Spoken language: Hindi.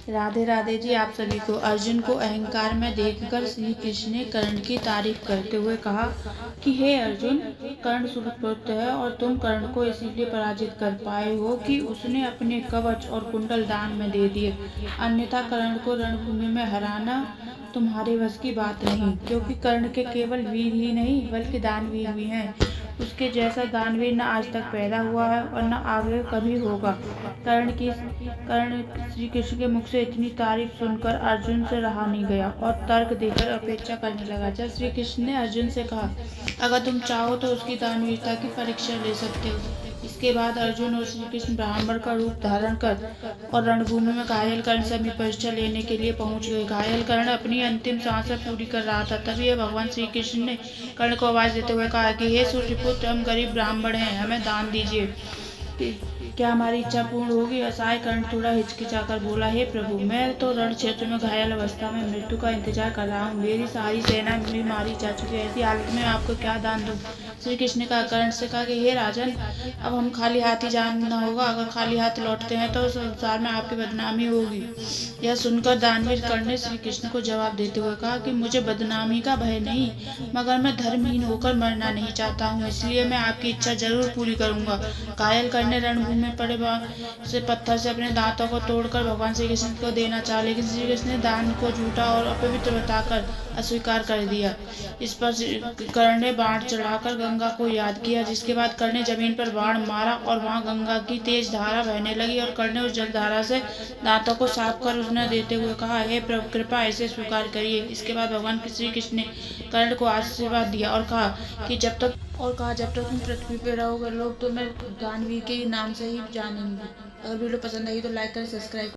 राधे राधे जी आप सभी को। अर्जुन को अहंकार में देखकर श्री कृष्ण ने कर्ण की तारीफ करते हुए कहा कि हे अर्जुन, कर्ण सुपुत्र है और तुम कर्ण को इसीलिए पराजित कर पाए हो कि उसने अपने कवच और कुंडल दान में दे दिए, अन्यथा कर्ण को रणभूमि में हराना तुम्हारे बस की बात नहीं, क्योंकि कर्ण के केवल वीर ही नहीं बल्कि दानवीर भी हैं। उसके जैसा दानवीर न आज तक पैदा हुआ है और न आगे कभी होगा। कर्ण श्री कृष्ण के मुख से इतनी तारीफ सुनकर अर्जुन से रहा नहीं गया और तर्क देकर अपेक्षा करने लगा। जब श्री कृष्ण ने अर्जुन से कहा, अगर तुम चाहो तो उसकी दानवीरता की परीक्षा ले सकते हो। इसके बाद अर्जुन और श्री कृष्ण ब्राह्मण का रूप धारण कर और रणभूमि में घायल कर्ण से अपनी परीक्षा लेने के लिए पहुंच गए। घायल कर्ण अपनी अंतिम सांसें पूरी कर रहा था, तभी भगवान श्री कृष्ण ने कर्ण को आवाज देते हुए कहा कि हे सूर्यपुत्र, हम गरीब ब्राह्मण हैं, हमें दान दीजिए, क्या हमारी इच्छा पूर्ण होगी। असहाय कर्ण थोड़ा हिचकिचाकर बोला, हे प्रभु, मैं तो रण क्षेत्र में घायल अवस्था में मृत्यु का इंतजार कर रहा हूँ। मेरी सारी सेना भी मारी जा चुकी है, ऐसी हालत में आपको क्या दान दूँ। श्री कृष्ण ने कहा, कर्ण से कहा कि हे राजन, अब हम खाली हाथ ही जाना होगा। अगर खाली हाथ लौटते हैं तो संसार में आपकी बदनामी होगी। यह सुनकर दानवीर कर्ण ने श्री कृष्ण को जवाब देते हुए कहा कि मुझे बदनामी का भय नहीं, मगर मैं धर्महीन होकर मरना नहीं चाहता हूँ, इसलिए मैं आपकी इच्छा जरूर पूरी करूंगा। घायल कर्ण ने रणभूमि में पड़े से पत्थर से अपने दांतों को तोड़कर भगवान श्री कृष्ण को देना चाहा, लेकिन श्री कृष्ण ने दान को झूठा और अपवित्र बताकर अस्वीकार कर दिया। इस पर कर्ण ने बाण चढ़ाकर गंगा को याद किया, जिसके बाद कर्ण ने जमीन पर बाण मारा और वहां गंगा की तेज धारा बहने लगी और कर्ण ने उस जलधारा से दांतों को साफ कर उसने देते हुए कहा, हे प्रभु, कृपा ऐसे स्वीकार करिए। इसके बाद भगवान श्री कृष्ण ने कर्ण को आशीर्वाद दिया और कहा जब तक तुम पृथ्वी पर रहोगे लोग तुम्हें दानवीर के नाम से ही जानेंगे। अगर वीडियो पसंद आई तो लाइक करें, सब्सक्राइब